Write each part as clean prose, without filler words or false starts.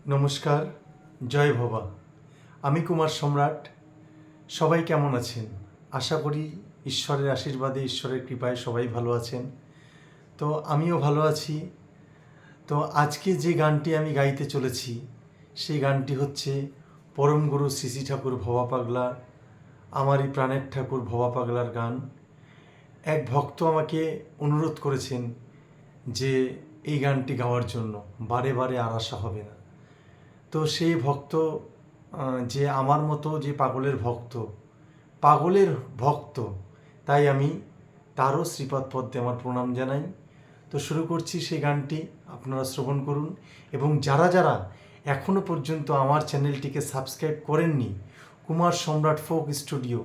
নমস্কার, জয় ভবা। আমি কুমার সম্রাট। সবাই কেমন আছেন? আশা করি ঈশ্বরের আশীর্বাদে, ঈশ্বরের কৃপায় সবাই ভালো আছেন। তো আমিও ভালো আছি। তো আজকে যে গানটি আমি গাইতে চলেছি সেই গানটি হচ্ছে পরম গুরু শ্রী শ্রী ঠাকুর ভবা পাগলা, আমারই প্রাণের ঠাকুর ভবা পাগলার গান। এক ভক্ত আমাকে অনুরোধ করেছেন যে এই গানটি গাওয়ার জন্য, বারে বারে আর আশা হবে না। তো সেই ভক্ত যে আমার মতো যে পাগলের ভক্ত, তাই আমি তারও শ্রীপাদ পদ্মে আমার প্রণাম জানাই। তো শুরু করছি সেই গানটি, আপনারা শ্রবণ করুন। এবং যারা যারা এখনও পর্যন্ত আমার চ্যানেলটিকে সাবস্ক্রাইব করেননি, কুমার সম্রাট ফোক স্টুডিও,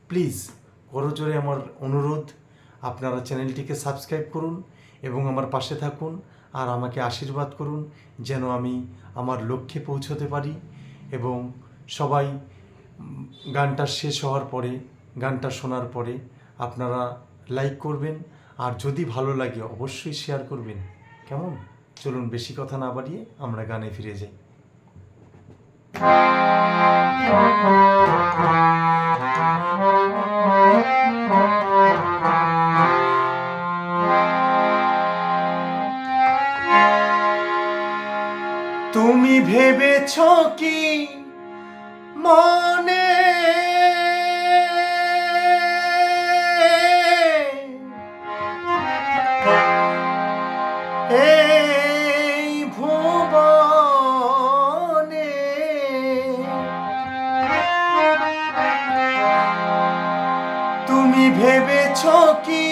প্লিজ করজোরে আমার অনুরোধ, আপনারা চ্যানেলটিকে সাবস্ক্রাইব করুন এবং আমার পাশে থাকুন আর আমাকে আশীর্বাদ করুন যেন আমি আমার লক্ষ্যে পৌঁছতে পারি। এবং সবাই গানটা শেষ হওয়ার পরে, গানটা শোনার পরে আপনারা লাইক করবেন, আর যদি ভালো লাগে অবশ্যই শেয়ার করবেন। কেমন? চলুন বেশি কথা না বাড়িয়ে আমরা গানে ফিরে যাই। তুমি ভেবেছ কি মনে এই ভুবনে তুমি ভেবেছ কি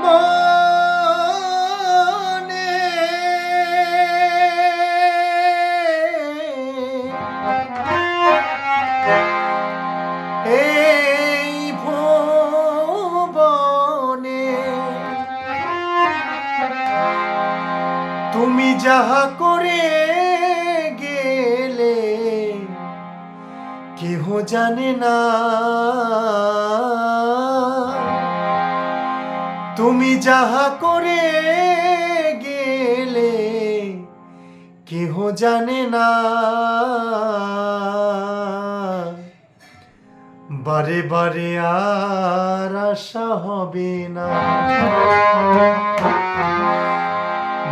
মনে এই ভুবনে তুমি যাহা করে গেলে কেহ জানে না, তুমি যাহা করে গেলে কেহ জানে না। বারে বারে আর আশা হবে না,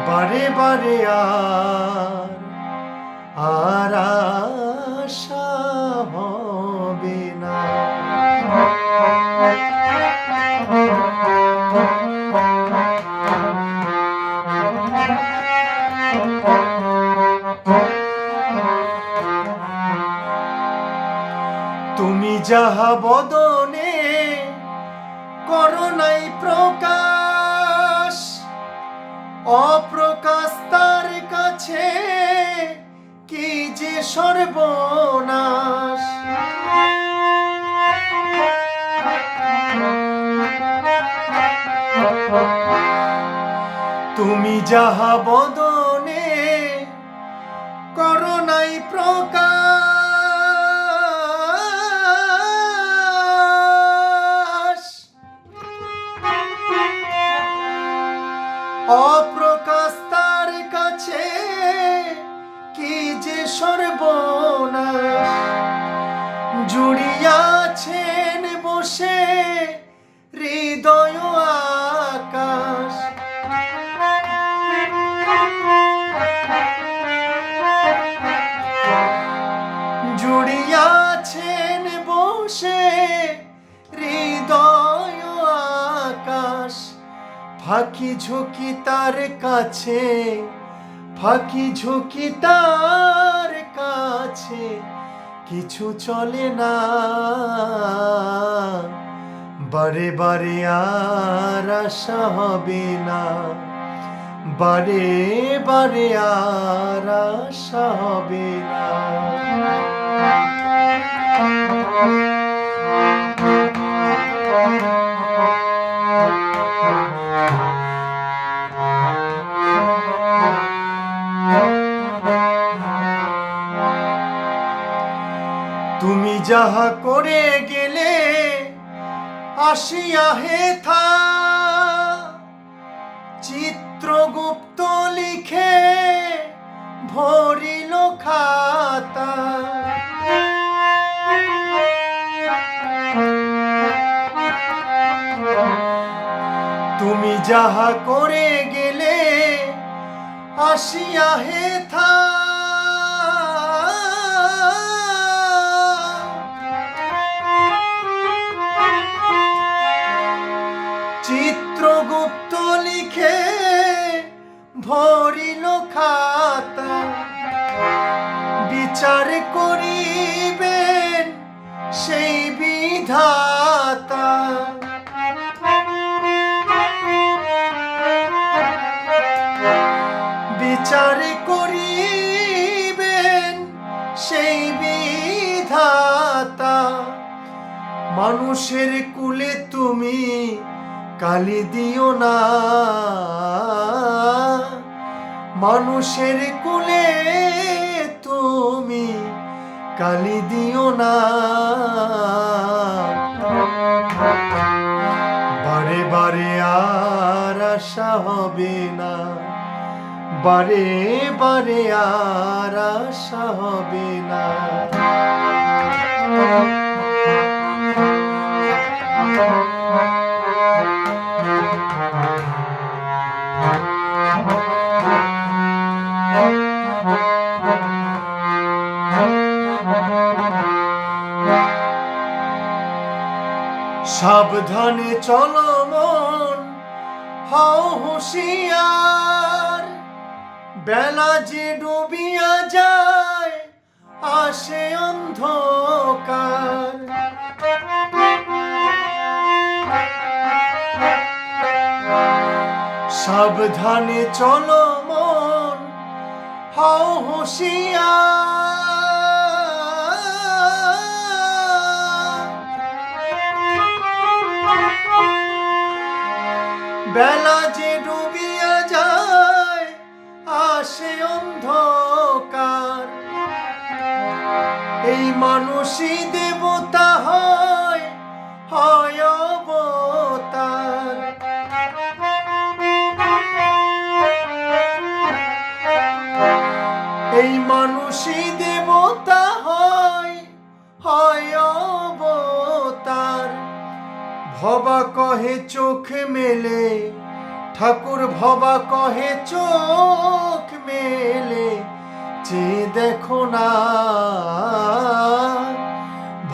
বারে বারে আর আশা হবে না। তুমি যাহা বদনে করো নাই প্রকাশ, অপ্রকাশ তার কাছে কি যে সর্বনাশ। তুমি যাহা বদনে করো নাই প্রকাশ, অপ্রকাশ তার কাছে কি যে সর্বনাশ। জুড়িয়াছেন বসে হৃদয় আকাশ, জুড়িয়াছেন বসে হৃদয় আকাশ। ফাঁকি ঝুঁকি তার কাছে, ফাঁকি ঝুঁকি তার কাছে কিছু চলে না। বারে বারে আর আশা হবে না, বারে বারে আর আশা হবে না। তুমি যাহা করে গেলে আসিয়া হেথা, চিত্রগুপ্ত লিখে ভরিল যাহা করে গেলে আসিয়া হেথা চিত্রগুপ্ত লিখে ভরিল খাতা, বিচার করিবেন সেই বিধাতা। বিচার করিবেন সেই বিধাতা। মানুষের কুলে তুমি কালি দিও না, মানুষের কুলে তুমি কালি দিও না। বারে বারে আর আশা হবে না, বারে বারে আর আশা হবে না। সাবধানে চলো মন, হও হুঁশিয়ার, বেলা যে ডুবিয়া যায় আসে অন্ধকার। সাবধানে চলো মন, হও হুঁশিয়ার, বেলা যে ডুবিয়া যায় আসে অন্ধকার। এই মানুষই দেবতা হয়, হয় অবতার। এই মানুষই দেবতা হয়, হয় অবতার। ভবা কহে চোখ মেলে, ঠাকুর ভবা কহে চোখ মেলে, চেয়ে দেখো না।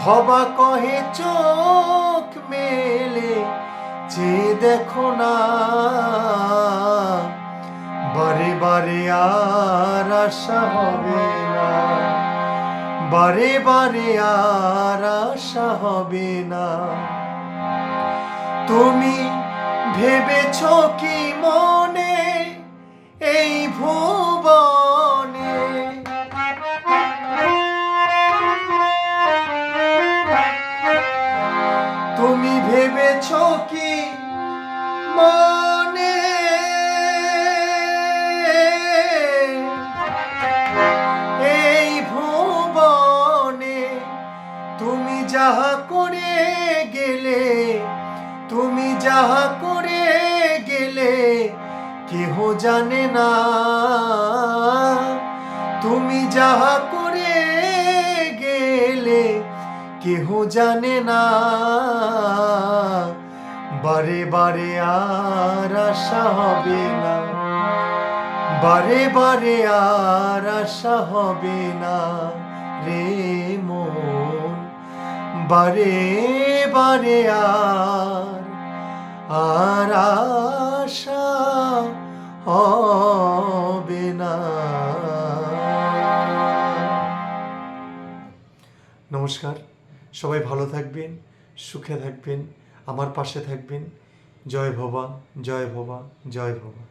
ভবা কহে চোখ মেলে, চেয়ে দেখো না। বারে বারে আর আশা হবে না, বারে বারে আর আশা হবে না। তুমি ভেবেছ কি মনে এই ভুবনে, তুমি ভেবেছ কি মনে এই ভুবনে, তুমি যাহা করে গেলে, তুমি যাহা করে গেলে কেহ জানে না। তুমি যাহা করে গেলে কেহ জানে না। বারে বারে আর আশা হবে না, বারে বারে আর আশা হবে না রে মন। বারে বারে আর আশা হবে না। নমস্কার, সবাই ভালো থাকবেন, সুখে থাকবেন, আমার পাশে থাকবেন। জয় ভবা, জয় ভবা, জয় ভবা।